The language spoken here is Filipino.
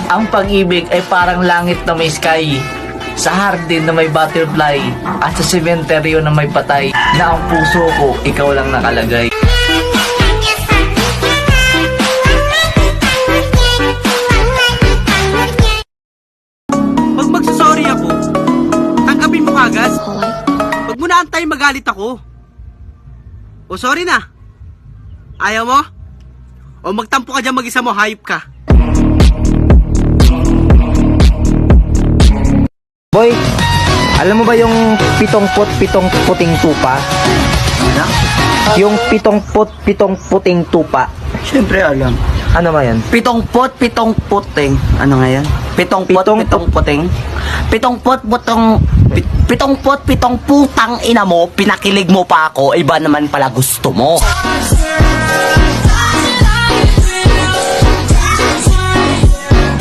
Ang pag-ibig ay parang langit na may sky, sa hardin na may butterfly, at sa sementeryo na may patay, na ang puso ko, ikaw lang nakalagay. Pag magsasorry ako, tanggapin mo kagad. Huwag mo na antay magalit ako. O sorry na. Ayaw mo? O magtampo ka dyan mag-isa mo, hype ka. Boy, alam mo ba yung 77 puting tupa? Ano? Yung 77 puting tupa. Siyempre alam. Ano ba yan? 7 puting. Ano nga yan? 7 puting. 7 putang ina mo, pinakilig mo pa ako, iba naman pala gusto mo.